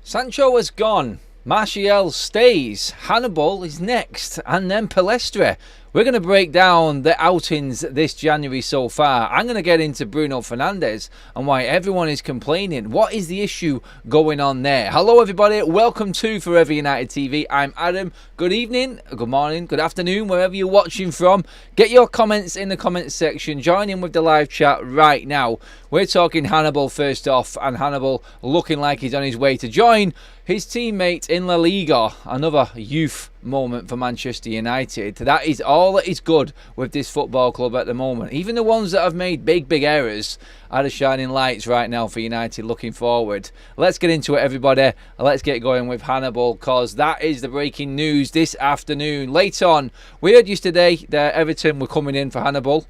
Sancho has gone. Martial stays. Hannibal is next. And then Palestra. We're going to break down the outings this January so far. I'm going to get into Bruno Fernandes and why everyone is complaining. What is the issue going on there? Hello everybody, welcome to Forever United TV. I'm Adam. Good evening, good morning, good afternoon, wherever you're watching from. Get your comments in the comments section. Join in with the live chat right now. We're talking Hannibal first off, and Hannibal looking like he's on his way to join his teammate in La Liga. Another youth moment for Manchester United. That is all that is good with this football club at the moment. Even the ones that have made big errors are the shining lights right now for United looking forward. Let's get into it, everybody. Let's get going with Hannibal, because that is the breaking news this afternoon. Late on, we heard yesterday that Everton were coming in for Hannibal.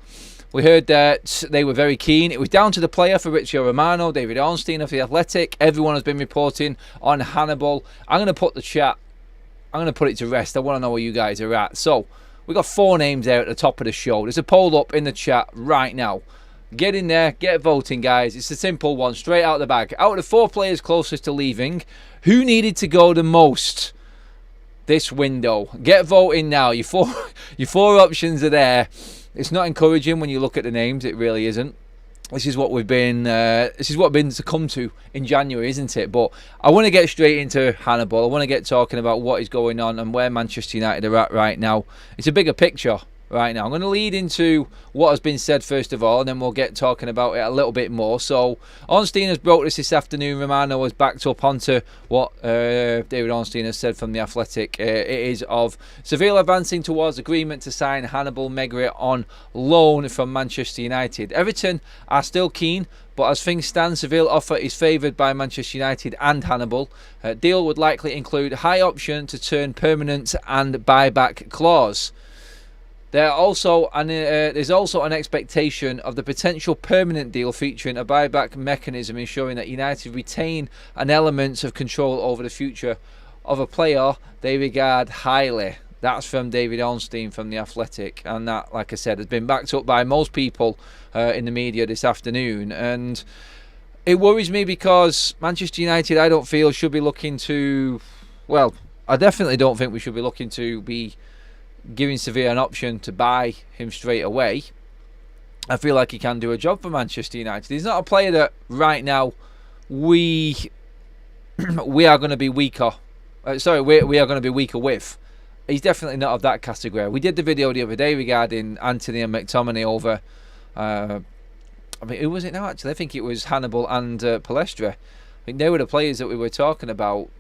We heard that they were very keen. It was down to the player, Fabrizio Romano, David Ornstein of The Athletic. Everyone has been reporting on Hannibal. I'm going to put the chat, I'm going to put it to rest. I want to know where you guys are at. So, we've got 4 names there at the top of the show. There's a poll up in the chat right now. Get in there, get voting, guys. It's a simple one, straight out the bag. Out of the 4 players closest to leaving, who needed to go the most this window? Get voting now. Your four options are there. It's not encouraging when you look at the names. It really isn't. This is what we've been. This is what we've been succumbed to in January, isn't it? But I want to get straight into Hannibal. I want to get talking about what is going on and where Manchester United are at right now. It's a bigger picture right now. I'm going to lead into what has been said first of all, and then we'll get talking about it a little bit more. So, Ornstein has broke this afternoon. Romano has backed up onto what David Ornstein has said from The Athletic. It is of Seville advancing towards agreement to sign Hannibal Mejbri on loan from Manchester United. Everton are still keen, but as things stand, Seville offer is favoured by Manchester United and Hannibal. Deal would likely include high option to turn permanent and buyback clause. There's also an expectation of the potential permanent deal featuring a buyback mechanism, ensuring that United retain an element of control over the future of a player they regard highly. That's from David Ornstein from The Athletic, and that, like I said, has been backed up by most people in the media this afternoon. And it worries me because Manchester United, I don't feel, should be looking to... Well, I definitely don't think we should be looking to be giving Sevilla an option to buy him straight away. I feel like he can do a job for Manchester United. He's not a player that right now we are going to be weaker. We are going to be weaker with. He's definitely not of that category. We did the video the other day regarding Anthony and McTominay over. I mean, who was it now? Actually, I think it was Hannibal and Palestra. I think they were the players that we were talking about.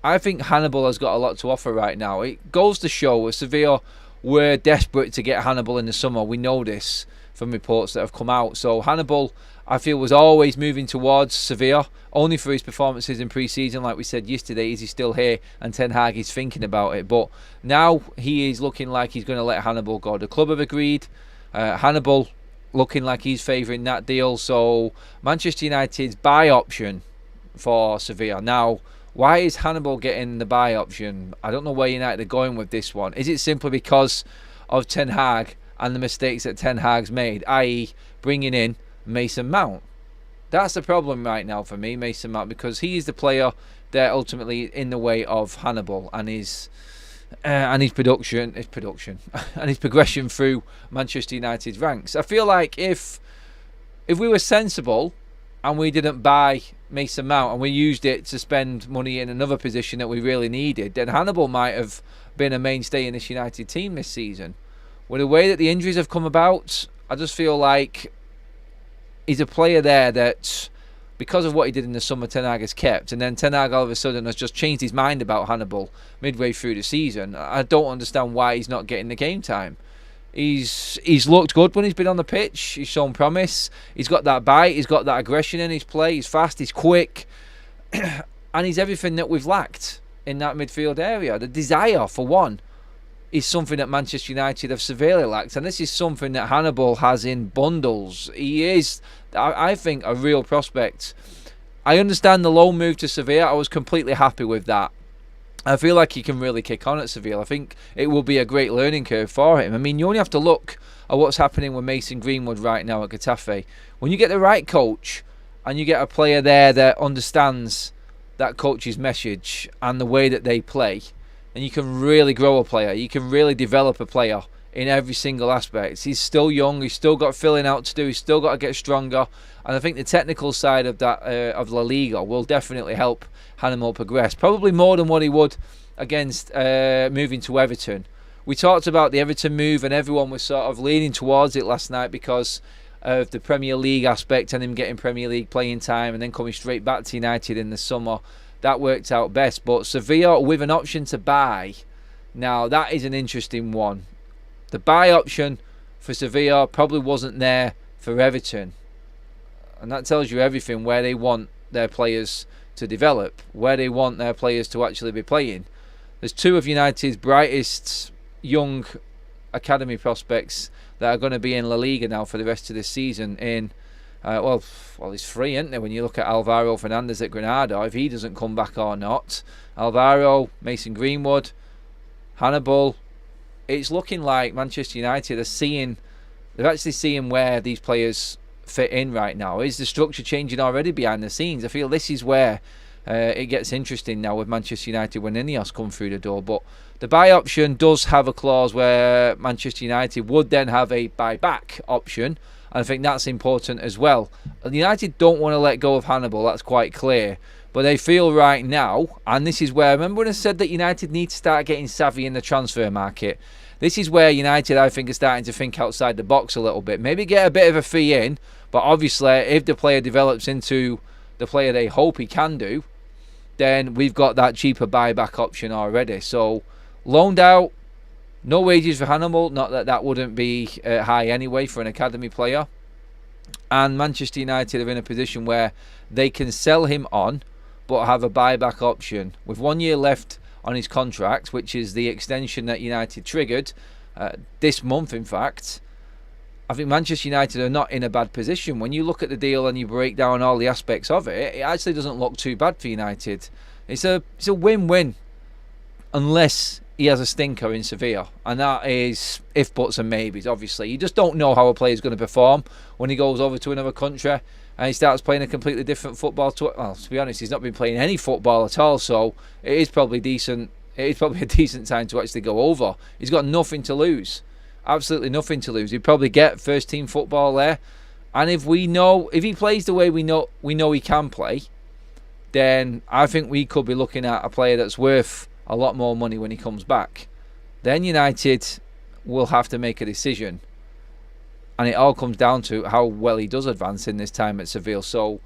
I think Hannibal has got a lot to offer right now. It goes to show that Sevilla were desperate to get Hannibal in the summer. We know this from reports that have come out. So Hannibal, I feel, was always moving towards Sevilla, only for his performances in pre-season. Like we said yesterday, is he still here? And Ten Hag is thinking about it. But now he is looking like he's going to let Hannibal go. The club have agreed. Hannibal looking like he's favouring that deal. So Manchester United's buy option for Sevilla. Now, why is Hannibal getting the buy option? I don't know where United are going with this one. Is it simply because of Ten Hag and the mistakes that Ten Hag's made, i.e. bringing in Mason Mount? That's the problem right now for me, Mason Mount, because he is the player that ultimately in the way of Hannibal and his progression through Manchester United's ranks. I feel like if we were sensible and we didn't buy Mason Mount and we used it to spend money in another position that we really needed, then Hannibal might have been a mainstay in this United team this season. With the way that the injuries have come about, I just feel like he's a player there that, because of what he did in the summer, Ten Hag has kept, and then Ten Hag all of a sudden has just changed his mind about Hannibal midway through the season. I don't understand why he's not getting the game time. He's looked good when he's been on the pitch. He's shown promise. He's got that bite. He's got that aggression in his play. He's fast. He's quick. And he's everything that we've lacked in that midfield area. The desire, for one, is something that Manchester United have severely lacked. And this is something that Hannibal has in bundles. He is, I think, a real prospect. I understand the loan move to Sevilla. I was completely happy with that. I feel like he can really kick on at Seville. I think it will be a great learning curve for him. I mean, you only have to look at what's happening with Mason Greenwood right now at Getafe. When you get the right coach and you get a player there that understands that coach's message and the way that they play, and you can really grow a player. You can really develop a player in every single aspect. He's still young. He's still got filling out to do. He's still got to get stronger. And I think the technical side of that of La Liga will definitely help Hannibal progress. Probably more than what he would against moving to Everton. We talked about the Everton move, and everyone was sort of leaning towards it last night because of the Premier League aspect and him getting Premier League playing time and then coming straight back to United in the summer. That worked out best. But Sevilla with an option to buy, now that is an interesting one. The buy option for Sevilla probably wasn't there for Everton. And that tells you everything, where they want their players to develop, where they want their players to actually be playing. There's two of United's brightest young academy prospects that are going to be in La Liga now for the rest of this season. Well, he's free, isn't there, when you look at Alvaro Fernandes at Granada, if he doesn't come back or not. Alvaro, Mason Greenwood, Hannibal. It's looking like Manchester United are they're actually seeing where these players fit in right now. Is the structure changing already behind the scenes? I feel this is where it gets interesting now with Manchester United when INEOS come through the door. But the buy option does have a clause where Manchester United would then have a buyback option. And I think that's important as well. United don't want to let go of Hannibal, that's quite clear. But they feel right now, and this is where, remember when I said that United need to start getting savvy in the transfer market? This is where United, I think, are starting to think outside the box a little bit. Maybe get a bit of a fee in, but obviously if the player develops into the player they hope he can do, then we've got that cheaper buyback option already. So loaned out, no wages for Hannibal, not that that wouldn't be high anyway for an academy player. And Manchester United are in a position where they can sell him on, but have a buyback option. With 1 year left on his contract, which is the extension that United triggered this month, in fact, I think Manchester United are not in a bad position. When you look at the deal and you break down all the aspects of it, it actually doesn't look too bad for United. It's a win-win, unless he has a stinker in Sevilla, and that is if, buts and maybes. Obviously, you just don't know how a player is going to perform when he goes over to another country and he starts playing a completely different football. Well, to be honest, he's not been playing any football at all, so it is probably decent. It is probably a decent time to actually go over. He's got nothing to lose, absolutely nothing to lose. He'd probably get first team football there, and if he plays the way we know he can play, then I think we could be looking at a player that's worth a lot more money when he comes back. Then United will have to make a decision, and it all comes down to how well he does advance in this time at Seville. So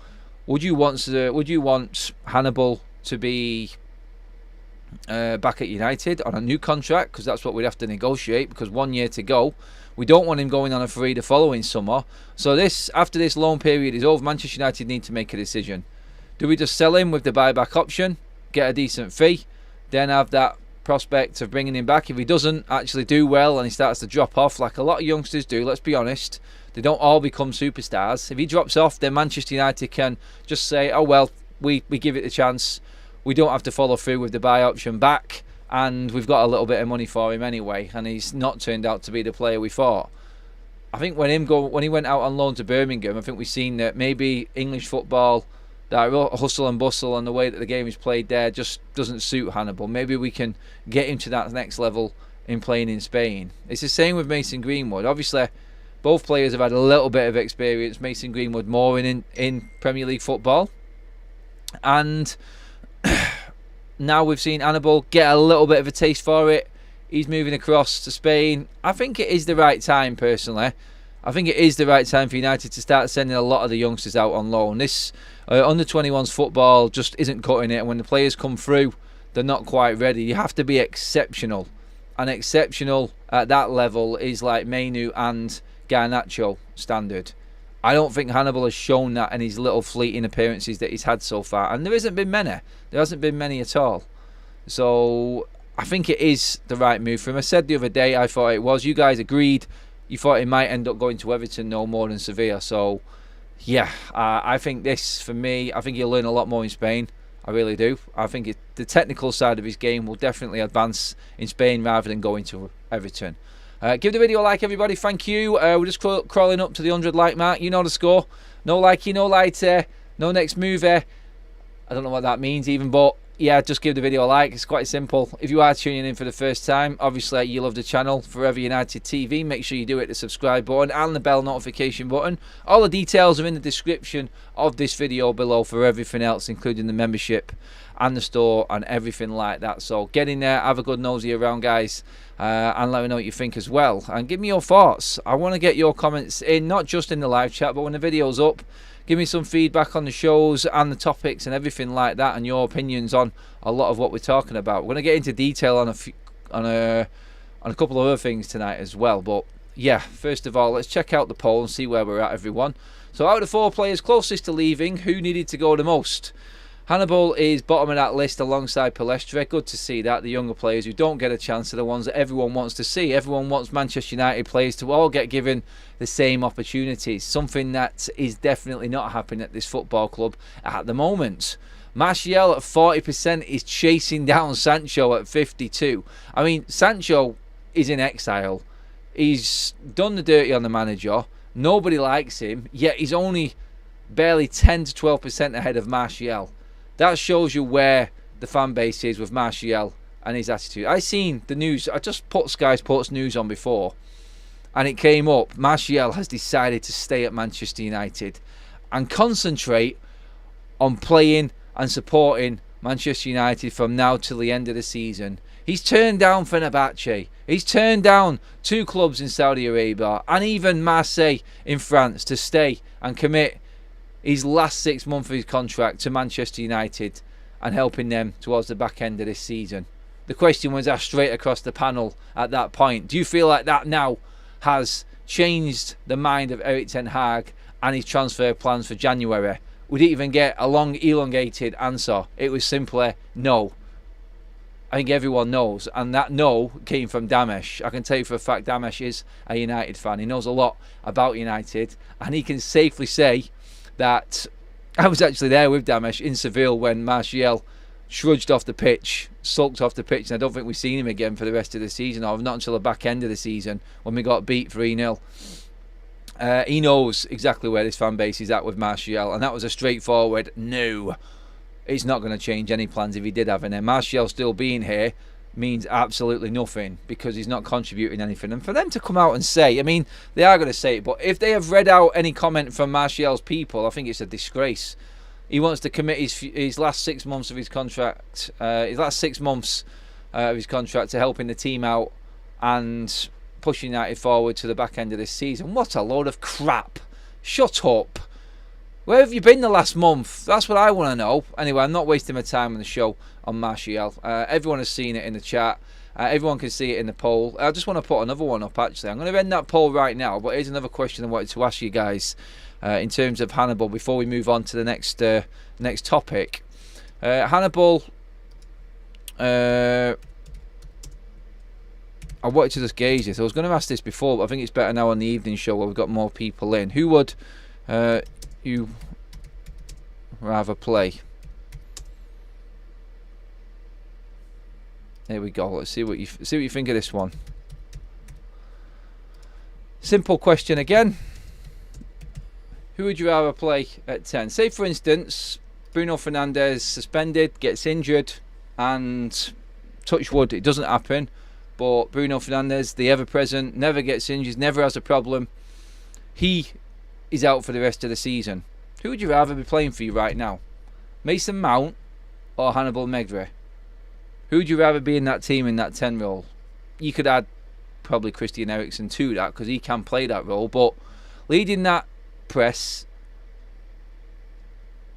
would you want Hannibal to be back at United on a new contract, because that's what we'd have to negotiate, because 1 year to go. We don't want him going on a free the following summer. So after this loan period is over, Manchester United need to make a decision. Do we just sell him with the buyback option, get a decent fee, then have that prospect of bringing him back? If he doesn't actually do well and he starts to drop off, like a lot of youngsters do, let's be honest, they don't all become superstars. If he drops off, then Manchester United can just say, oh well, we give it a chance, we don't have to follow through with the buy option back, and we've got a little bit of money for him anyway, and he's not turned out to be the player we thought. I think when he went out on loan to Birmingham, I think we've seen that maybe English football, that hustle and bustle and the way that the game is played there just doesn't suit Hannibal. Maybe we can get him to that next level in playing in Spain. It's the same with Mason Greenwood. Obviously, both players have had a little bit of experience. Mason Greenwood more in Premier League football. And now we've seen Hannibal get a little bit of a taste for it. He's moving across to Spain. I think it is the right time, personally. I think it is the right time for United to start sending a lot of the youngsters out on loan. This under-21s football just isn't cutting it, and when the players come through, they're not quite ready. You have to be exceptional, and exceptional at that level is like Menu and Garnacho standard. I don't think Hannibal has shown that in his little fleeting appearances that he's had so far, and there hasn't been many at all. So I think it is the right move for him. I said the other day I thought it was. You guys agreed. You thought he might end up going to Everton no more than Sevilla. So yeah, I think this, for me, I think he'll learn a lot more in Spain. I really do. I think the technical side of his game will definitely advance in Spain rather than going to Everton. Give the video a like, everybody. Thank you. We're just crawling up to the 100 like mark. You know the score. No likey, no lighter, no next movie. I don't know what that means even, but yeah, just give the video a like. It's quite simple. If you are tuning in for the first time, obviously you love the channel, Forever United TV. Make sure you do hit the subscribe button and the bell notification button. All the details are in the description of this video below for everything else, including the membership and the store and everything like that. So get in there, have a good nosy around, guys, and let me know what you think as well. And give me your thoughts. I want to get your comments in, not just in the live chat, but when the video's up. Give me some feedback on the shows and the topics and everything like that, and your opinions on a lot of what we're talking about. We're going to get into detail on a couple of other things tonight as well. But yeah, first of all, let's check out the poll and see where we're at, everyone. So out of the 4 players closest to leaving, who needed to go the most? Hannibal is bottom of that list alongside Palestre. Good to see that. The younger players who don't get a chance are the ones that everyone wants to see. Everyone wants Manchester United players to all get given the same opportunities. Something that is definitely not happening at this football club at the moment. Martial at 40% is chasing down Sancho at 52%. I mean, Sancho is in exile. He's done the dirty on the manager. Nobody likes him, yet he's only barely 10 to 12% ahead of Martial. That shows you where the fan base is with Martial and his attitude. I seen the news. I just put Sky Sports News on before, and it came up. Martial has decided to stay at Manchester United and concentrate on playing and supporting Manchester United from now till the end of the season. He's turned down Fenerbahce. He's turned down 2 clubs in Saudi Arabia and even Marseille in France to stay and commit his last 6 months of his contract to Manchester United and helping them towards the back end of this season. The question was asked straight across the panel at that point. Do you feel like that now has changed the mind of Erik ten Hag and his transfer plans for January? We didn't even get a long elongated answer. It was simply no. I think everyone knows, and that no came from Damesh. I can tell you for a fact Damesh is a United fan. He knows a lot about United, and he can safely say that I was actually there with Damesh in Seville when Martial trudged off the pitch, sulked off the pitch, and I don't think we've seen him again for the rest of the season, or not until the back end of the season when we got beat 3-0. He knows exactly where this fan base is at with Martial, and that was a straightforward no. It's not going to change any plans if he did have any. Martial still being here means absolutely nothing because he's not contributing anything. And for them to come out and say, I mean, they are going to say it, but if they have read out any comment from Martial's people, I think it's a disgrace. He wants to commit his last 6 months of his contract, of his contract to helping the team out and pushing United forward to the back end of this season. What a load of crap. Shut up. Where have you been the last month? That's what I want to know. Anyway, I'm not wasting my time on the show on Martial. Everyone has seen it in the chat. Everyone can see it in the poll. I just want to put another one up, actually. I'm going to end that poll right now, but here's another question I wanted to ask you guys in terms of Hannibal before we move on to the next topic. Hannibal, I wanted to just gauge this. I was going to ask this before, but I think it's better now on the evening show where we've got more people in. Who would you rather play? There we go. Let's see what you think of this one. Simple question again. Who would you rather play at 10? Say for instance, Bruno Fernandes suspended, gets injured, and touch wood, it doesn't happen. But Bruno Fernandes, the ever-present, never gets injured, never has a problem. He is out for the rest of the season. Who would you rather be playing for you right now? Mason Mount or Hannibal Mejbri? Who would you rather be in that team in that 10 role? You could add probably Christian Eriksen to that because he can play that role, but leading that press,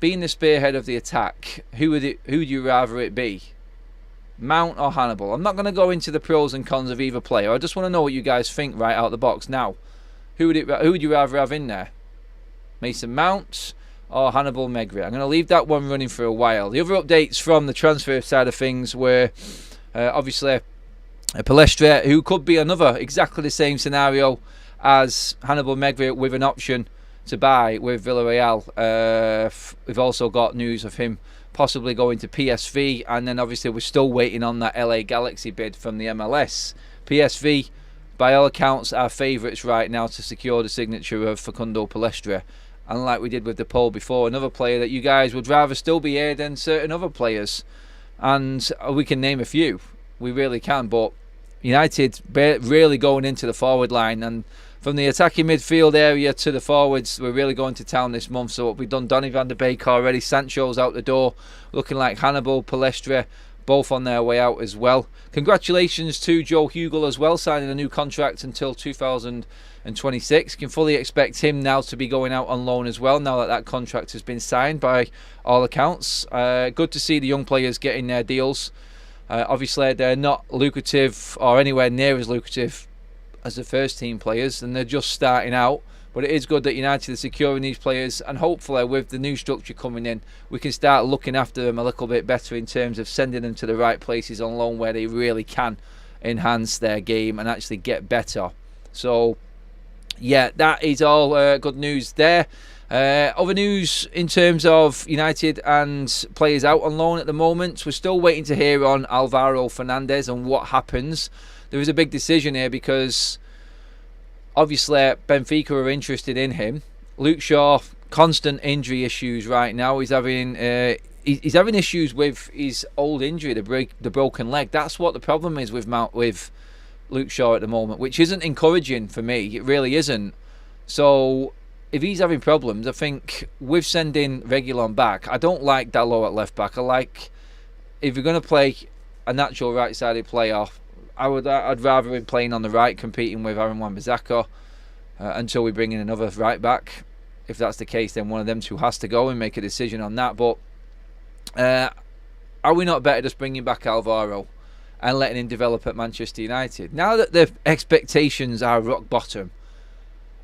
being the spearhead of the attack, who would you rather it be? Mount or Hannibal? I'm not going to go into the pros and cons of either player. I just want to know what you guys think right out the box now. Who would you rather have in there? Mason Mount or Hannibal Mejbri? I'm going to leave that one running for a while. The other updates from the transfer side of things were obviously Palestre, who could be another exactly the same scenario as Hannibal Mejbri with an option to buy with Villarreal. We've also got news of him possibly going to PSV, and then obviously we're still waiting on that LA Galaxy bid from the MLS. PSV, by all accounts, are favourites right now to secure the signature of Facundo Palestre, And like we did with the poll before, another player that you guys would rather still be here than certain other players. And we can name a few. We really can. But United really going into the forward line. And from the attacking midfield area to the forwards, we're really going to town this month. So we've done Donny van de Beek already. Sancho's out the door. Looking like Hannibal, Palestra, both on their way out as well. Congratulations to Joe Hugel as well, signing a new contract until 2026. Can fully expect him now to be going out on loan as well, now that that contract has been signed by all accounts. Good to see the young players getting their deals. Obviously, they're not lucrative or anywhere near as lucrative as the first team players, and they're just starting out. But it is good that United are securing these players, and hopefully with the new structure coming in, we can start looking after them a little bit better in terms of sending them to the right places on loan where they really can enhance their game and actually get better. So yeah, that is all good news there. Other news in terms of United and players out on loan at the moment, we're still waiting to hear on Alvaro Fernandes and what happens. There is a big decision here because obviously Benfica are interested in him. Luke Shaw, constant injury issues right now. He's having issues with his old injury, the broken leg. That's what the problem is with Luke Shaw at the moment, which isn't encouraging for me. It really isn't. So if he's having problems, I think with sending Reguilon back, I don't like Dalot at left back. I like, if you're going to play a natural right-sided player, I'd rather him playing on the right, competing with Aaron Wan-Bissaka until we bring in another right back. If that's the case, then one of them two has to go and make a decision on that. But are we not better just bringing back Alvaro and letting him develop at Manchester United? Now that the expectations are rock bottom,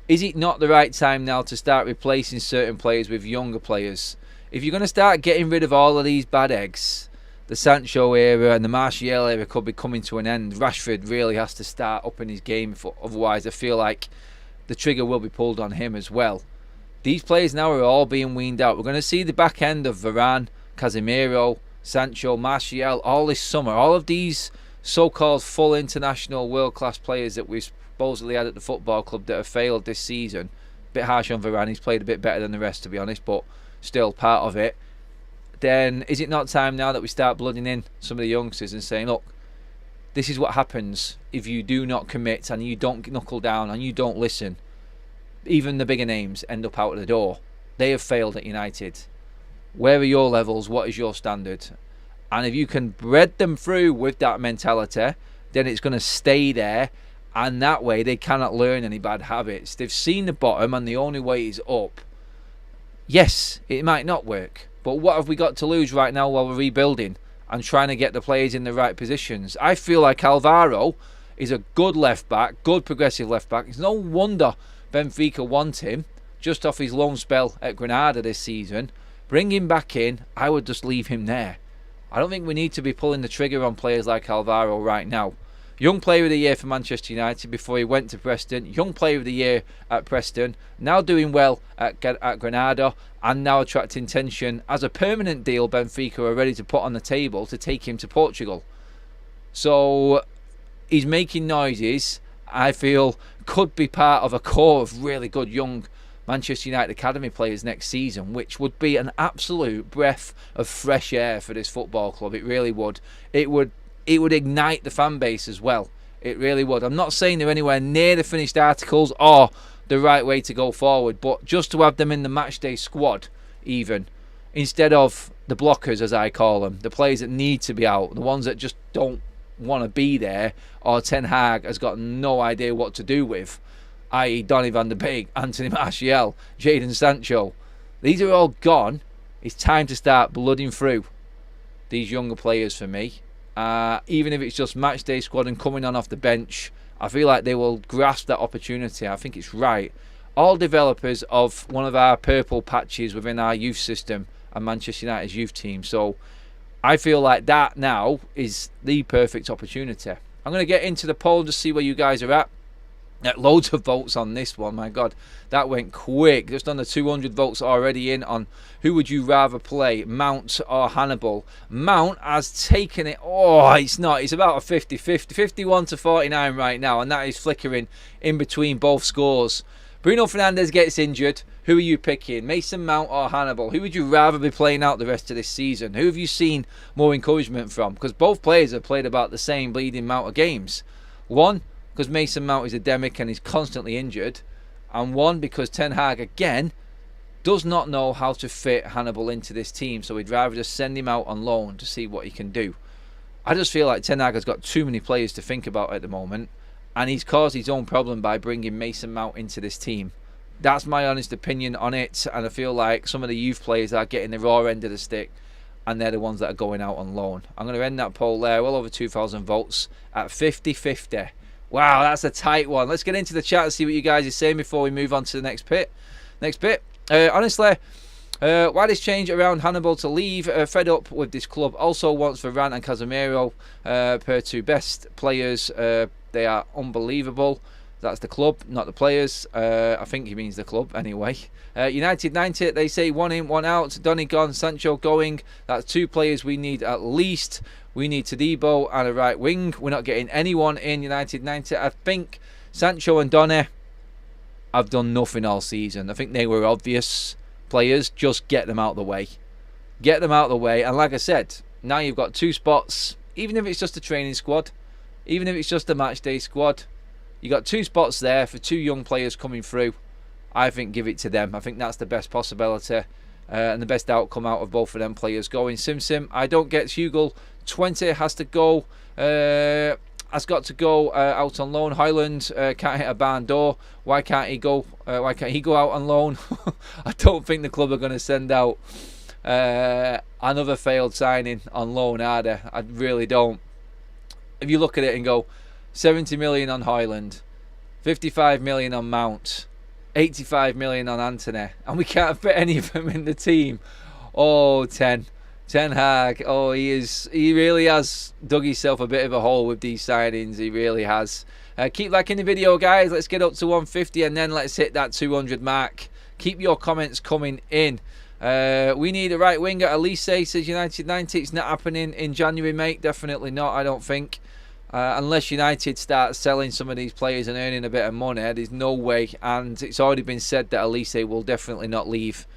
is it not the right time now to start replacing certain players with younger players? If you're going to start getting rid of all of these bad eggs, the Sancho era and the Martial era could be coming to an end. Rashford really has to start upping his game, otherwise I feel like the trigger will be pulled on him as well. These players now are all being weaned out. We're going to see the back end of Varane, Casemiro, Sancho, Martial all this summer. All of these so-called full international world-class players that we've supposedly had at the football club that have failed this season. Bit harsh on Varane. He's played a bit better than the rest, to be honest, but still part of it. Then is it not time now that we start blooding in some of the youngsters and saying, look, this is what happens if you do not commit and you don't knuckle down and you don't listen. Even the bigger names end up out of the door. They have failed at United. Where are your levels? What is your standard? And if you can bread them through with that mentality, then it's going to stay there, and that way they cannot learn any bad habits. They've seen the bottom and the only way is up. Yes, it might not work, but what have we got to lose right now while we're rebuilding and trying to get the players in the right positions? I feel like Alvaro is a good left back, good progressive left back. It's no wonder Benfica want him just off his loan spell at Granada this season. Bring him back in. I would just leave him there. I don't think we need to be pulling the trigger on players like Alvaro right now. Young Player of the Year for Manchester United before he went to Preston. Young Player of the Year at Preston. Now doing well at Granada. And now attracting attention as a permanent deal Benfica are ready to put on the table to take him to Portugal. So he's making noises. I feel could be part of a core of really good young Manchester United Academy players next season, which would be an absolute breath of fresh air for this football club. It really would. It would ignite the fan base as well. It really would. I'm not saying they're anywhere near the finished articles or the right way to go forward, but just to have them in the matchday squad even, instead of the blockers as I call them, the players that need to be out, the ones that just don't want to be there, or Ten Hag has got no idea what to do with, i.e. Donny van de Beek, Anthony Martial, Jadon Sancho. These are all gone. It's time to start blooding through these younger players for me. Even if it's just matchday squad and coming on off the bench, I feel like they will grasp that opportunity. I think it's right. All developers of one of our purple patches within our youth system and Manchester United's youth team. So I feel like that now is the perfect opportunity. I'm going to get into the poll to see where you guys are at. Loads of votes on this one. My God, that went quick. Just under 200 votes already in on who would you rather play, Mount or Hannibal. Mount has taken it. Oh, it's not. It's about a 50-50. 51 to 49 right now, and that is flickering in between both scores. Bruno Fernandes gets injured. Who are you picking? Mason Mount or Hannibal? Who would you rather be playing out the rest of this season? Who have you seen more encouragement from? Because both players have played about the same bleeding amount of games. One, because Mason Mount is endemic and he's constantly injured. And one, because Ten Hag, again, does not know how to fit Hannibal into this team. So he'd rather just send him out on loan to see what he can do. I just feel like Ten Hag has got too many players to think about at the moment. And he's caused his own problem by bringing Mason Mount into this team. That's my honest opinion on it, and I feel like some of the youth players are getting the raw end of the stick, and they're the ones that are going out on loan. I'm going to end that poll there, well over 2,000 votes, at 50-50. Wow, that's a tight one. Let's get into the chat and see what you guys are saying before we move on to the next bit. Honestly, why this change around Hannibal to leave? Fed up with this club. Also wants Varane and Casemiro, per two best players. They are unbelievable. That's the club, not the players. I think he means the club anyway. United 90, they say one in, one out. Donny gone, Sancho going. That's two players we need at least. We need Todibo and a right wing. We're not getting anyone in United 90. I think Sancho and Donny have done nothing all season. I think they were obvious players. Just get them out of the way. Get them out of the way. And like I said, now you've got two spots. Even if it's just a training squad. Even if it's just a match day squad. You got two spots there for two young players coming through. I think give it to them. I think that's the best possibility and the best outcome out of both of them players going. Sim, I don't get Hugo. 20 has to go. Has got to go out on loan. Highland can't hit a barn door. Why can't he go? Why can't he go out on loan? I don't think the club are going to send out another failed signing on loan, are they? I really don't. If you look at it and go, 70 million on Highland, 55 million on Mount, 85 million on Anthony, and we can't fit any of them in the team. Oh, Ten Hag. Oh, he really has dug himself a bit of a hole with these signings. He really has. Keep liking the video, guys. Let's get up to 150 and then let's hit that 200 mark. Keep your comments coming in. We need a right winger. Elise says United 90. It's not happening in January, mate. Definitely not, I don't think. Unless United start selling some of these players and earning a bit of money, there's no way. And it's already been said that Elise will definitely not leave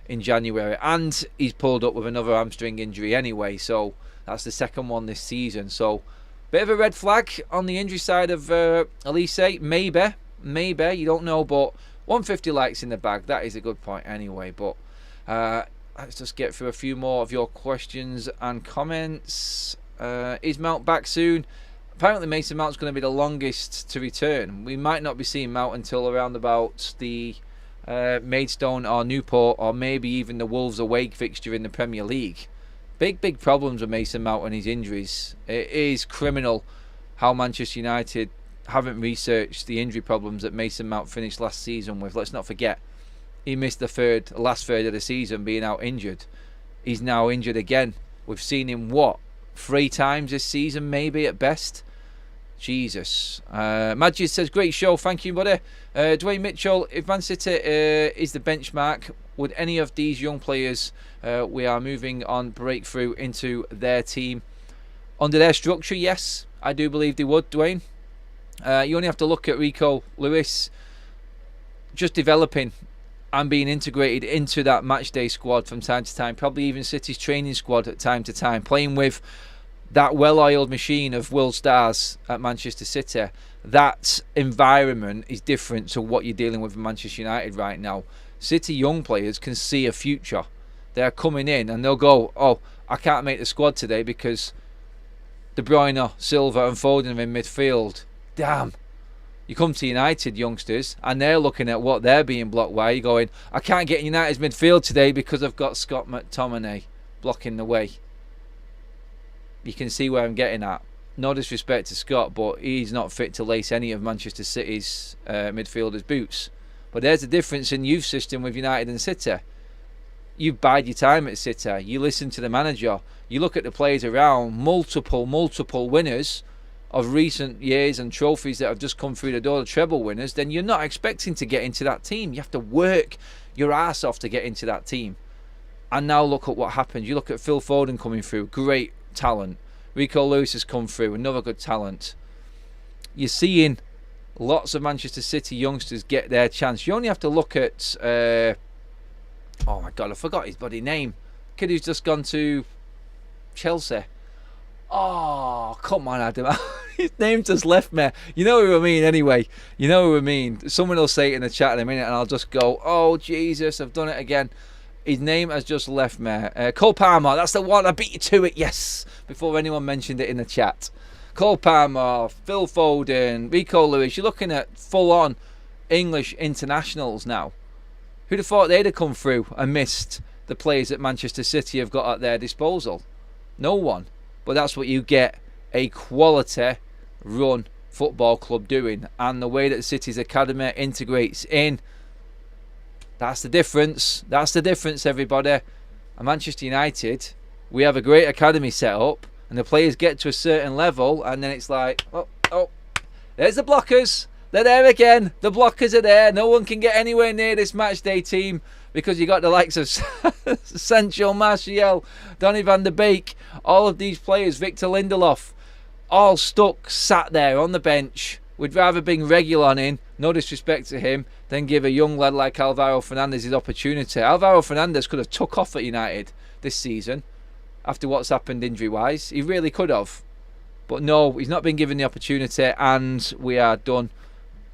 in January. And he's pulled up with another hamstring injury anyway. So that's the second one this season. So bit of a red flag on the injury side of Elise. Maybe. You don't know. But 150 likes in the bag. That is a good point anyway. But let's just get through a few more of your questions and comments. Is Mount back soon? Apparently Mason Mount's going to be the longest to return. We might not be seeing Mount until around about the Maidstone or Newport or maybe even the Wolves away fixture in the Premier League. Big problems with Mason Mount and his injuries. It is criminal how Manchester United haven't researched the injury problems that Mason Mount finished last season with. Let's not forget, he missed the last third of the season being out injured. He's now injured again. We've seen him, 3 times this season, maybe at best. Jesus. Majid says, great show, thank you, buddy. Dwayne Mitchell, if Man City is the benchmark, would any of these young players we are moving on break through into their team? Under their structure, yes, I do believe they would, Dwayne. You only have to look at Rico Lewis just developing and being integrated into that matchday squad from time to time, probably even City's training squad at time to time, playing with that well-oiled machine of world stars at Manchester City. That environment is different to what you're dealing with in Manchester United right now. City young players can see a future. They're coming in and they'll go, oh, I can't make the squad today because De Bruyne, Silva and Foden are in midfield. Damn. You come to United youngsters and they're looking at what they're being blocked by. You're going, I can't get in United's midfield today because I've got Scott McTominay blocking the way. You can see where I'm getting at. No disrespect to Scott, but he's not fit to lace any of Manchester City's midfielders' boots. But there's a difference in youth system with United and City. You bide your time at City. You listen to the manager. You look at the players around. Multiple winners of recent years and trophies that have just come through the door, the treble winners, then you're not expecting to get into that team. You have to work your ass off to get into that team. And now look at what happened. You look at Phil Foden coming through, great talent. Rico Lewis has come through, another good talent. You're seeing lots of Manchester City youngsters get their chance. You only have to look at oh my god, I forgot his bloody name. Kid who's just gone to Chelsea. Oh, come on, Adam. His name just left me. You know who I mean anyway. You know who I mean. Someone will say it in the chat in a minute and I'll just go, oh, Jesus, I've done it again. His name has just left me. Cole Palmer, that's the one. I beat you to it, yes. Before anyone mentioned it in the chat. Cole Palmer, Phil Foden, Rico Lewis. You're looking at full-on English internationals now. Who'd have thought they'd have come through and missed the players that Manchester City have got at their disposal? No one. But that's what you get a quality run football club doing. And the way that City's academy integrates in, that's the difference. That's the difference, everybody. At Manchester United, we have a great academy set up, and the players get to a certain level, and then it's like, oh, there's the blockers. They're there again. The blockers are there. No one can get anywhere near this matchday team because you got the likes of Sancho, Martial, Donny van der Beek, all of these players, Victor Lindelof, all stuck, sat there on the bench. We'd rather bring Reguilon in, no disrespect to him, than give a young lad like Alvaro Fernandes his opportunity. Alvaro Fernandes could have took off at United this season after what's happened injury-wise. He really could have. But no, he's not been given the opportunity, and we are done.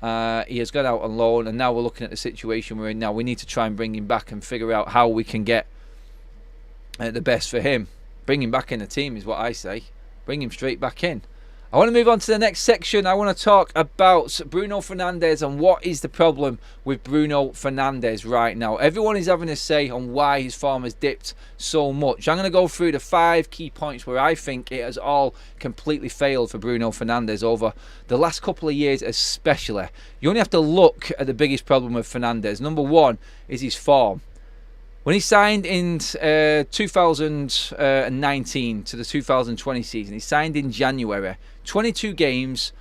He has gone out on loan, and now we're looking at the situation we're in now. We need to try and bring him back and figure out how we can get the best for him. Bring him back in the team is what I say. Bring him straight back in. I want to move on to the next section. I want to talk about Bruno Fernandes and what is the problem with Bruno Fernandes right now. Everyone is having a say on why his form has dipped so much. I'm going to go through the 5 key points where I think it has all completely failed for Bruno Fernandes over the last couple of years especially. You only have to look at the biggest problem with Fernandes. Number 1 is his form. When he signed in 2019 to the 2020 season, he signed in January. 22 games,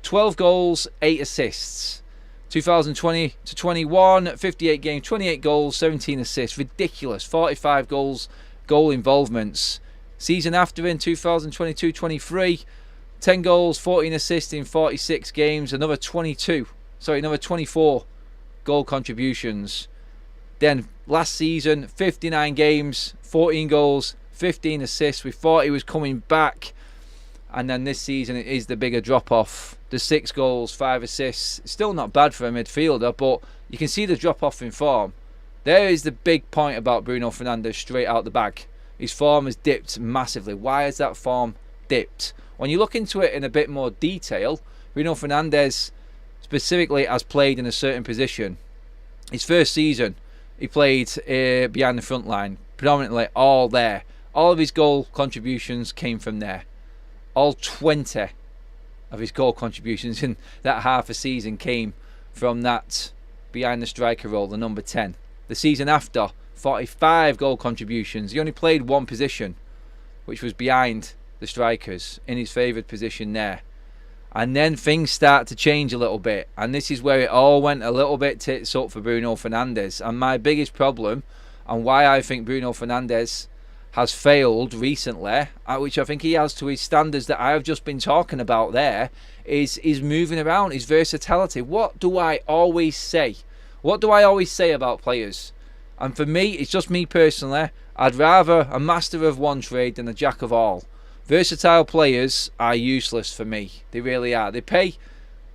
12 goals, 8 assists. 2020 to 21, 58 games, 28 goals, 17 assists. Ridiculous. 45 goals, goal involvements. Season after in 2022-23, 10 goals, 14 assists in 46 games. Another 24 goal contributions. Then last season, 59 games, 14 goals, 15 assists. We thought he was coming back. And then this season it is the bigger drop-off. The 6 goals, 5 assists. Still not bad for a midfielder, but you can see the drop-off in form. There is the big point about Bruno Fernandes straight out the bag. His form has dipped massively. Why has that form dipped? When you look into it in a bit more detail, Bruno Fernandes specifically has played in a certain position. His first season, he played behind the front line, predominantly all there. All of his goal contributions came from there. All 20 of his goal contributions in that half a season came from that behind the striker role, the number 10. The season after, 45 goal contributions. He only played one position, which was behind the strikers, in his favoured position there. And then things start to change a little bit, and this is where it all went a little bit tits up for Bruno Fernandes. And my biggest problem, and why I think Bruno Fernandes has failed recently, which I think he has to his standards that I have just been talking about there, is moving around, his versatility. What do I always say? What do I always say about players? And for me, it's just me personally, I'd rather a master of one trade than a jack of all. Versatile players are useless for me. They really are. They pay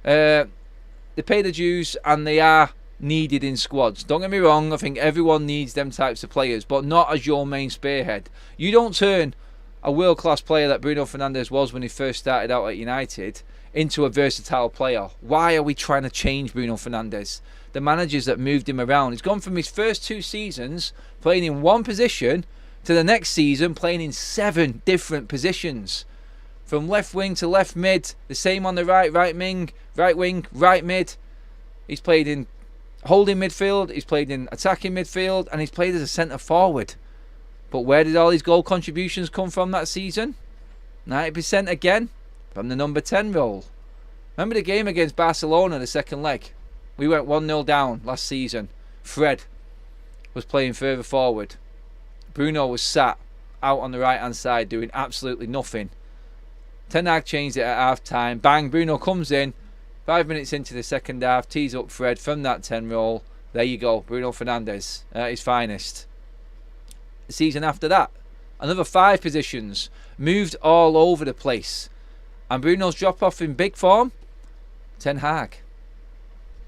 the dues, and they are needed in squads. Don't get me wrong, I think everyone needs them types of players, but not as your main spearhead. You don't turn a world-class player that Bruno Fernandes was when he first started out at United into a versatile player. Why are we trying to change Bruno Fernandes? The managers that moved him around, he's gone from his first 2 seasons playing in one position to the next season playing in 7 different positions. From left wing to left mid, the same on the right wing, right mid. He's played in holding midfield, he's played in attacking midfield, and he's played as a centre forward. But where did all his goal contributions come from that season? 90% again from the number 10 role. Remember the game against Barcelona, the second leg? We went 1-0 down last season. Fred was playing further forward. Bruno was sat out on the right hand side doing absolutely nothing. Ten Hag changed it at half time. Bang, Bruno comes in, 5 minutes into the second half, tees up Fred from that 10 roll. There you go, Bruno Fernandes at his finest. The season after that, another 5 positions, moved all over the place. And Bruno's drop off in big form, Ten Hag.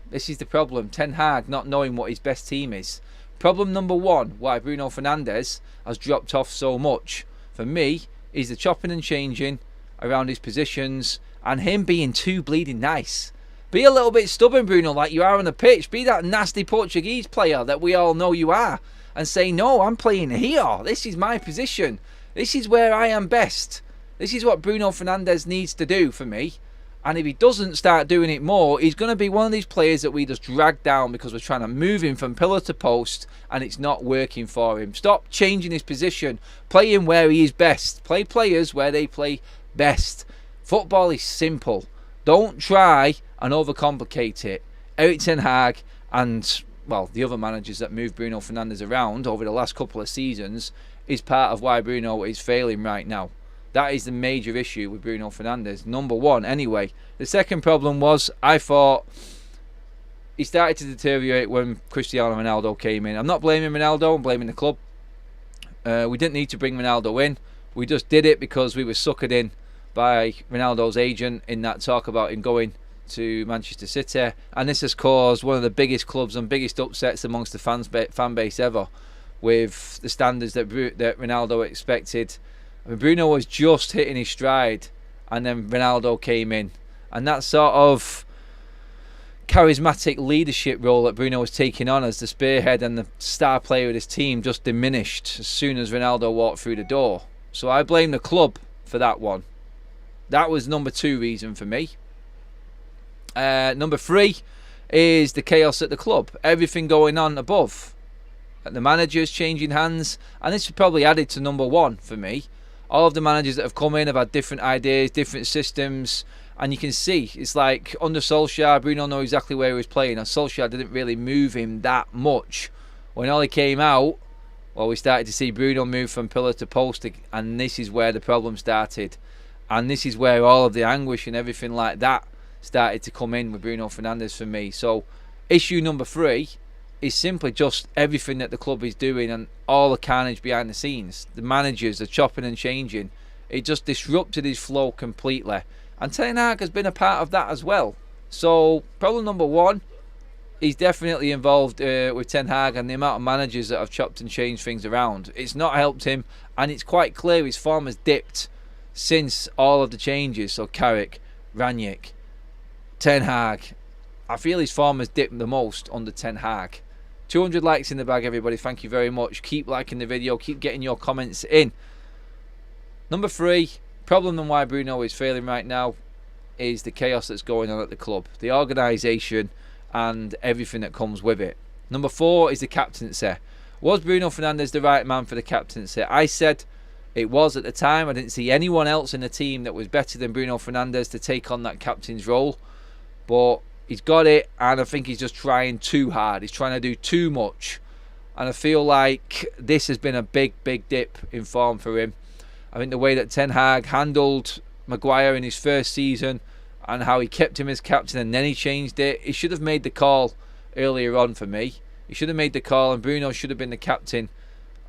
This is the problem, Ten Hag not knowing what his best team is. Problem number 1, why Bruno Fernandes has dropped off so much, for me, is the chopping and changing around his positions and him being too bleeding nice. Be a little bit stubborn, Bruno, like you are on the pitch. Be that nasty Portuguese player that we all know you are. And say, no, I'm playing here. This is my position. This is where I am best. This is what Bruno Fernandes needs to do for me. And if he doesn't start doing it more, he's going to be one of these players that we just drag down because we're trying to move him from pillar to post and it's not working for him. Stop changing his position. Play him where he is best. Play players where they play best. Football is simple. Don't try and overcomplicate it. Erik ten Hag and, well, the other managers that moved Bruno Fernandes around over the last couple of seasons is part of why Bruno is failing right now. That is the major issue with Bruno Fernandes. Number 1, anyway. The second problem was, I thought he started to deteriorate when Cristiano Ronaldo came in. I'm not blaming Ronaldo, I'm blaming the club. We didn't need to bring Ronaldo in. We just did it because we were suckered in by Ronaldo's agent in that talk about him going to Manchester City. And this has caused one of the biggest clubs and biggest upsets amongst the fan base ever, with the standards that Ronaldo expected. I mean, Bruno was just hitting his stride and then Ronaldo came in. And that sort of charismatic leadership role that Bruno was taking on as the spearhead and the star player of his team just diminished as soon as Ronaldo walked through the door. So I blame the club for that one. That was number 2 reason for me. Number 3 is the chaos at the club. Everything going on above. The managers changing hands. And this is probably added to number 1 for me. All of the managers that have come in have had different ideas, different systems. And you can see, it's like under Solskjaer, Bruno knew exactly where he was playing. And Solskjaer didn't really move him that much. When Ole came out, well, we started to see Bruno move from pillar to post. And this is where the problem started. And this is where all of the anguish and everything like that started to come in with Bruno Fernandes for me. So issue number 3 is simply just everything that the club is doing and all the carnage behind the scenes. The managers, the chopping and changing. It just disrupted his flow completely. And Ten Hag has been a part of that as well. So problem number 1, he's definitely involved with Ten Hag and the amount of managers that have chopped and changed things around. It's not helped him, and it's quite clear his form has dipped since all of the changes. So Carrick, Ranić, Ten Hag. I feel his form has dipped the most under Ten Hag. 200 likes in the bag, everybody. Thank you very much. Keep liking the video. Keep getting your comments in. Number 3, problem and why Bruno is failing right now is the chaos that's going on at the club. The organisation and everything that comes with it. Number 4 is the captaincy. Was Bruno Fernandes the right man for the captaincy? I said it was at the time. I didn't see anyone else in the team that was better than Bruno Fernandes to take on that captain's role. But he's got it, and I think he's just trying too hard. He's trying to do too much. And I feel like this has been a big, big dip in form for him. I think the way that Ten Hag handled Maguire in his first season and how he kept him as captain and then he changed it. He should have made the call earlier on for me. He should have made the call, and Bruno should have been the captain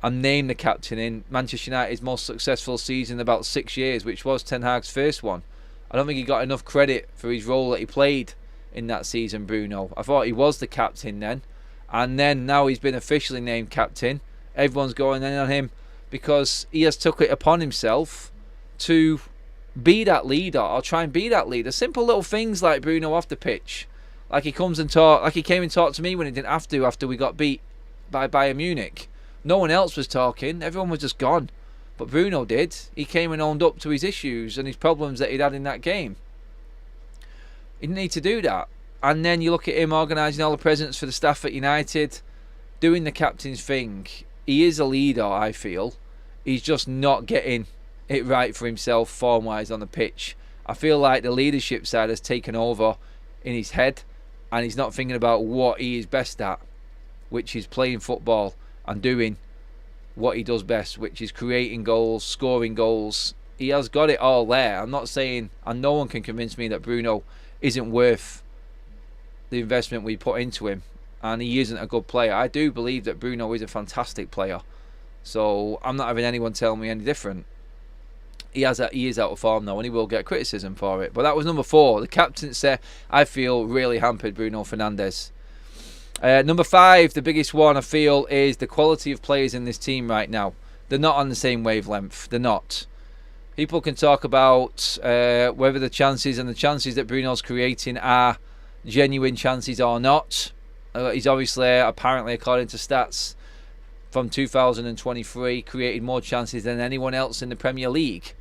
and named the captain in Manchester United's most successful season in about 6 years, which was Ten Hag's first one. I don't think he got enough credit for his role that he played in that season, Bruno. I thought he was the captain then, and then now he's been officially named captain. Everyone's going in on him because he has took it upon himself to be that leader, or try and be that leader. Simple little things like Bruno off the pitch, like he comes and talk, like he came and talked to me when he didn't have to after we got beat by Bayern Munich. No one else was talking, everyone was just gone, but Bruno did. He came and owned up to his issues and his problems that he'd had in that game. He didn't need to do that. And then you look at him organising all the presents for the staff at United, doing the captain's thing. He is a leader, I feel. He's just not getting it right for himself form-wise on the pitch. I feel like the leadership side has taken over in his head, and he's not thinking about what he is best at, which is playing football and doing what he does best, which is creating goals, scoring goals. He has got it all there. I'm not saying, and no one can convince me that Bruno isn't worth the investment we put into him, and he isn't a good player. I do believe that Bruno is a fantastic player, so I'm not having anyone tell me any different. He is out of form though, and he will get criticism for it. But that was number 4. The captaincy, I feel, really hampered Bruno Fernandes. Number 5, the biggest one I feel, is the quality of players in this team right now. They're not on the same wavelength. They're not. People can talk about whether the chances that Bruno's creating are genuine chances or not. He's obviously, apparently, according to stats from 2023, created more chances than anyone else in the Premier League.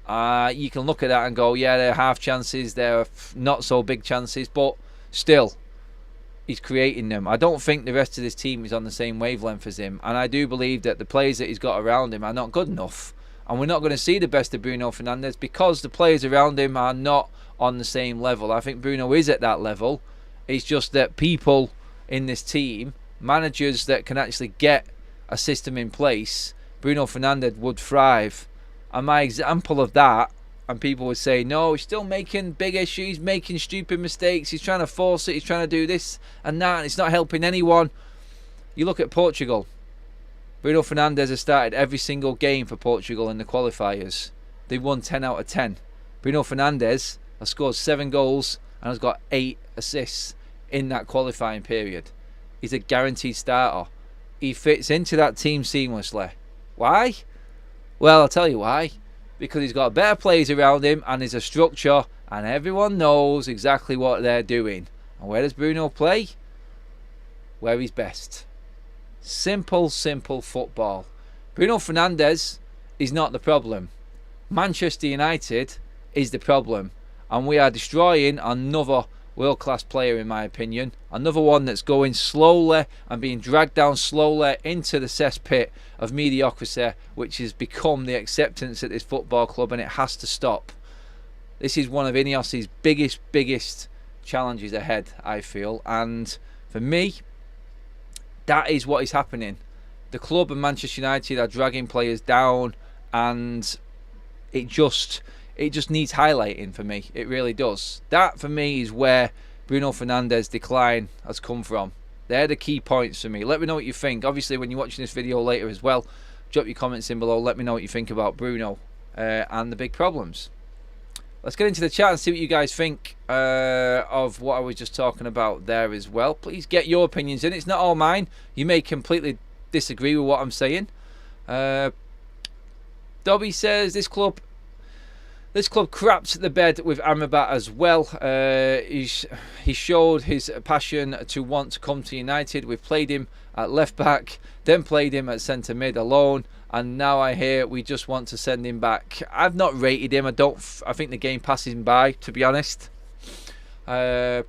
You can look at that and go, yeah, they're half chances, they're not so big chances, but still, he's creating them. I don't think the rest of this team is on the same wavelength as him, and I do believe that the players that he's got around him are not good enough, and we're not going to see the best of Bruno Fernandes because the players around him are not on the same level. I think Bruno is at that level. It's just that people in this team, managers that can actually get a system in place, Bruno Fernandes would thrive. And my example of that, and people would say, no, he's still making big issues, he's making stupid mistakes, he's trying to force it, he's trying to do this and that, and it's not helping anyone. You look at Portugal. Bruno Fernandes has started every single game for Portugal in the qualifiers. They won 10 out of 10. Bruno Fernandes has scored 7 goals and has got 8 assists in that qualifying period. He's a guaranteed starter. He fits into that team seamlessly. Why? Well, I'll tell you why. Because he's got better players around him and there's a structure and everyone knows exactly what they're doing. And where does Bruno play? Where he's best. Simple, simple football. Bruno Fernandes is not the problem. Manchester United is the problem. And we are destroying another world-class player, in my opinion. Another one that's going slowly and being dragged down slowly into the cesspit of mediocrity, which has become the acceptance at this football club, and it has to stop. This is one of INEOS's biggest challenges ahead, I feel. And for me, that is what is happening. The club and Manchester United are dragging players down, and it just needs highlighting for me. It really does. That for me is where Bruno Fernandes' decline has come from. They're the key points for me. Let me know what you think. Obviously, when you're watching this video later as well, drop your comments in below. Let me know what you think about Bruno and the big problems. Let's get into the chat and see what you guys think of what I was just talking about there as well. Please get your opinions in. It's not all mine. You may completely disagree with what I'm saying. Dobby says this club crapped the bed with Amrabat as well. He showed his passion to want to come to United. We've played him at left back, then played him at centre mid alone, and now I hear we just want to send him back. I've not rated him. I think the game passes him by, to be honest. Had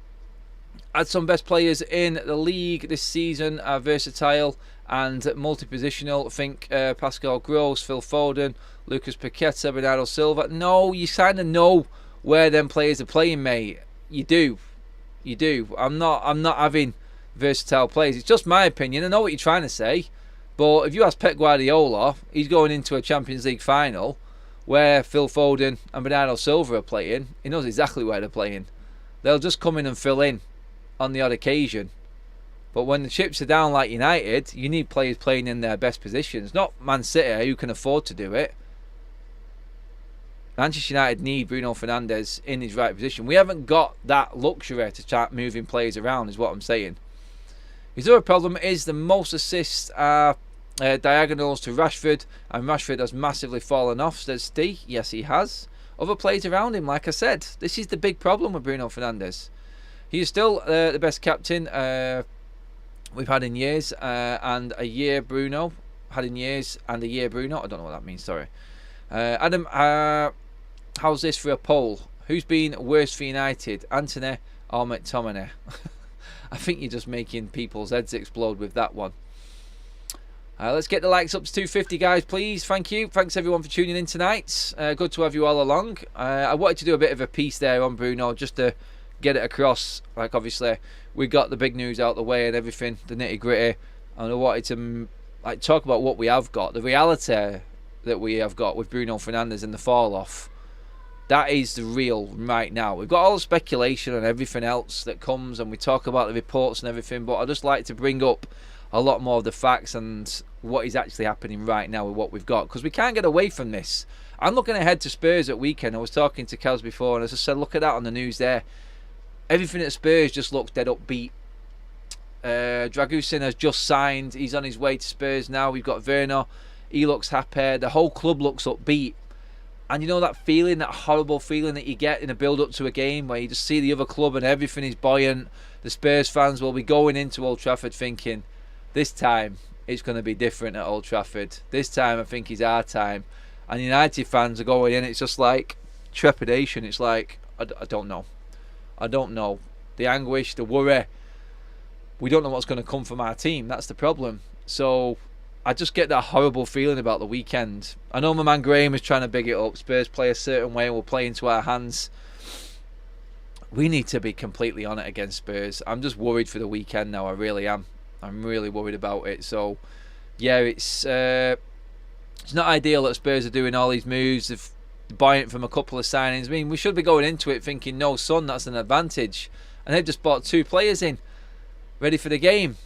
some best players in the league this season, are versatile and multi-positional. Think Pascal Gross, Phil Foden, Lucas Paqueta, Bernardo Silva. No, you kind of know where them players are playing, mate. You do. I'm not having versatile players. It's just my opinion. I know what you're trying to say, but if you ask Pep Guardiola, he's going into a Champions League final where Phil Foden and Bernardo Silva are playing. He knows exactly where they're playing. They'll just come in and fill in on the odd occasion. But when the chips are down like United, you need players playing in their best positions. Not Man City, who can afford to do it. Manchester United need Bruno Fernandes in his right position. We haven't got that luxury to start moving players around, is what I'm saying. His other problem is the most assists are diagonals to Rashford, and Rashford has massively fallen off, says Steve. Yes, he has. Other players around him, like I said. This is the big problem with Bruno Fernandes. He is still the best captain we've had in years, and a year Bruno. Had in years and a year Bruno. I don't know what that means, sorry. Adam, how's this for a poll? Who's been worse for United, Antony or McTominay? I think you're just making people's heads explode with that one. Let's get the likes up to 250, guys, please. Thank you. Thanks, everyone, for tuning in tonight. Good to have you all along. I wanted to do a bit of a piece there on Bruno, just to get it across. Like, obviously, we got the big news out the way and everything, the nitty-gritty. And I wanted to talk about what we have got, the reality that we have got with Bruno Fernandes and the fall-off. That is the real right now. We've got all the speculation and everything else that comes, and we talk about the reports and everything, but I just like to bring up a lot more of the facts and what is actually happening right now with what we've got, because we can't get away from this. I'm looking ahead to Spurs at weekend. I was talking to Kaz before, and as I said, look at that on the news there. Everything at Spurs just looks dead upbeat. Dragusin has just signed. He's on his way to Spurs now. We've got Werner. He looks happy. The whole club looks upbeat. And you know that feeling, that horrible feeling that you get in a build-up to a game where you just see the other club and everything is buoyant. The Spurs fans will be going into Old Trafford thinking, this time it's going to be different at Old Trafford. This time I think is our time. And United fans are going in, it's just like trepidation. It's like, I don't know. I don't know. The anguish, the worry. We don't know what's going to come from our team. That's the problem. So I just get that horrible feeling about the weekend. I know my man Graham is trying to big it up. Spurs play a certain way and we'll play into our hands. We need to be completely on it against Spurs. I'm just worried for the weekend now. I really am. I'm really worried about it. So, yeah, it's not ideal that Spurs are doing all these moves. They've buoyant from a couple of signings. I mean, we should be going into it thinking, no, son, that's an advantage. And they've just bought 2 players in, ready for the game.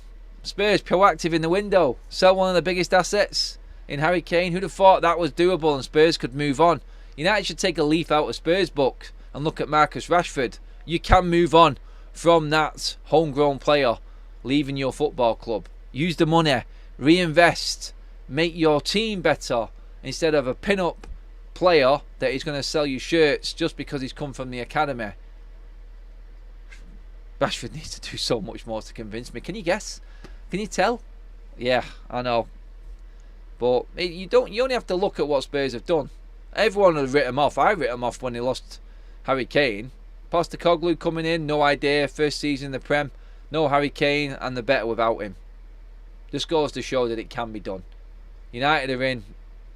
Spurs proactive in the window. Sell one of the biggest assets in Harry Kane. Who'd have thought that was doable and Spurs could move on? United should take a leaf out of Spurs' book and look at Marcus Rashford. You can move on from that homegrown player leaving your football club. Use the money. Reinvest. Make your team better instead of a pin-up player that is going to sell you shirts just because he's come from the academy. Rashford needs to do so much more to convince me. Can you guess? Can you tell? Yeah, I know. But you only have to look at what Spurs have done. Everyone has written him off. I writ him off when they lost Harry Kane. Postecoglou coming in, no idea. First season in the Prem. No Harry Kane, and they're better without him. Just goes to show that it can be done. United are in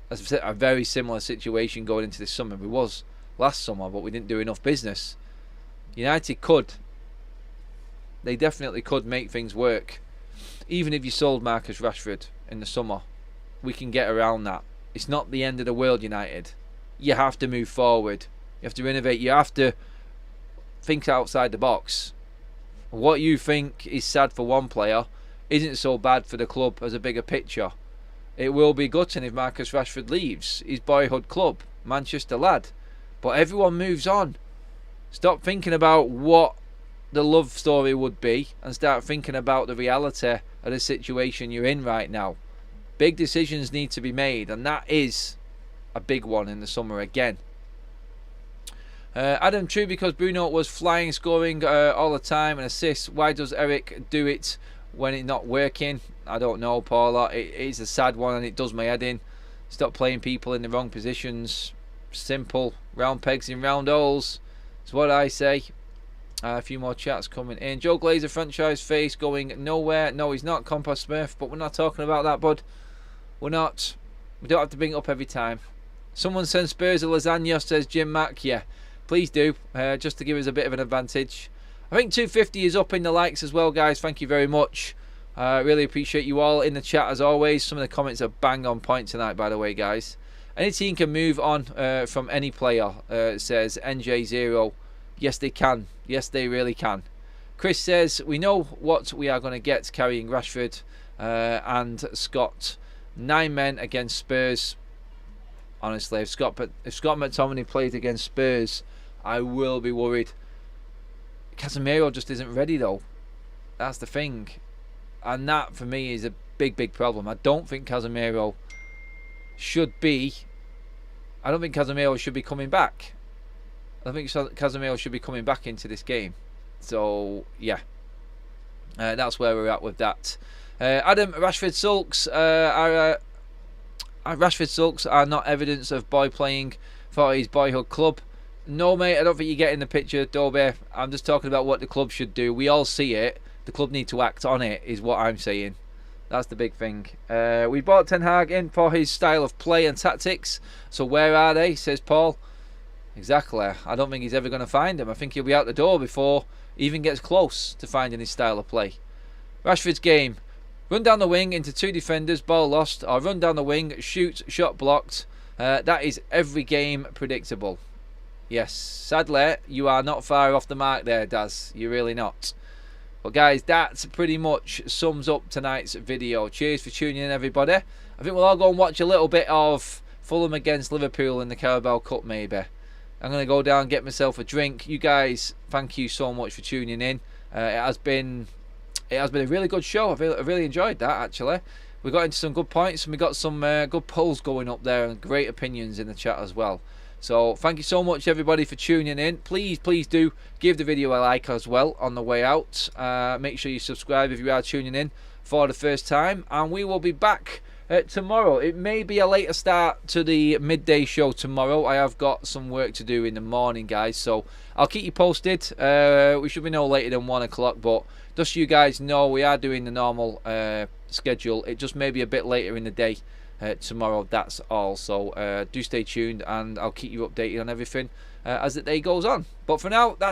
a very similar situation going into this summer. We was last summer, but we didn't do enough business. United could. They definitely could make things work. Even if you sold Marcus Rashford in the summer, we can get around that. It's not the end of the world, United. You have to move forward. You have to innovate. You have to think outside the box. What you think is sad for one player isn't so bad for the club as a bigger picture. It will be gutting if Marcus Rashford leaves his boyhood club, Manchester lad. But everyone moves on. Stop thinking about what the love story would be and start thinking about the reality of the situation you're in right now. Big decisions need to be made, and that is a big one in the summer again. Adam, true, because Bruno was flying, scoring all the time and assists. Why does Eric do it when it's not working? I don't know, Paula. It is a sad one and it does my head in. Stop playing people in the wrong positions. Simple. Round pegs in round holes. That's what I say. A few more chats coming in. Joe Glazer, franchise face, going nowhere. No, he's not Compost Smith, but we're not talking about that, bud. We're not. We don't have to bring it up every time. Someone sends Spurs a lasagna, says Jim Mack. Yeah, please do, just to give us a bit of an advantage. I think 250 is up in the likes as well, guys. Thank you very much. Really appreciate you all in the chat as always. Some of the comments are bang on point tonight, by the way, guys. Any team can move on from any player, says NJ0. Yes, they can. Yes, they really can. Chris says, we know what we are going to get carrying Rashford and Scott. 9 men against Spurs. Honestly, if Scott McTominay played against Spurs, I will be worried. Casemiro just isn't ready, though. That's the thing. And that, for me, is a big, big problem. I don't think Casemiro should be... I don't think Casemiro should be coming back. I think Casemiro should be coming back into this game. So, yeah. That's where we're at with that. Adam, Rashford sulks are not evidence of boy playing for his boyhood club. No, mate, I don't think you're getting the picture, Dobie. I'm just talking about what the club should do. We all see it. The club need to act on it, is what I'm saying. That's the big thing. We bought Ten Hag in for his style of play and tactics. So where are they, says Paul. Exactly. I don't think he's ever going to find them. I think he'll be out the door before he even gets close to finding his style of play. Rashford's game. Run down the wing into 2 defenders, ball lost, or run down the wing, shoot, shot blocked. That is every game predictable. Yes, sadly, you are not far off the mark there, Daz. You're really not. But guys, that pretty much sums up tonight's video. Cheers for tuning in, everybody. I think we'll all go and watch a little bit of Fulham against Liverpool in the Carabao Cup, maybe. I'm going to go down and get myself a drink. You guys, thank you so much for tuning in. It has been a really good show. I really enjoyed that, actually. We got into some good points, and we got some good polls going up there, and great opinions in the chat as well. So thank you so much, everybody, for tuning in. Please do give the video a like as well on the way out. Make sure you subscribe if you are tuning in for the first time, and we will be back tomorrow. It may be a later start to the midday show tomorrow. I have got some work to do in the morning, guys, so I'll keep you posted. We should be no later than 1 o'clock, but just so you guys know, we are doing the normal schedule. It just may be a bit later in the day tomorrow, that's all. So do stay tuned, and I'll keep you updated on everything as the day goes on. But for now, that's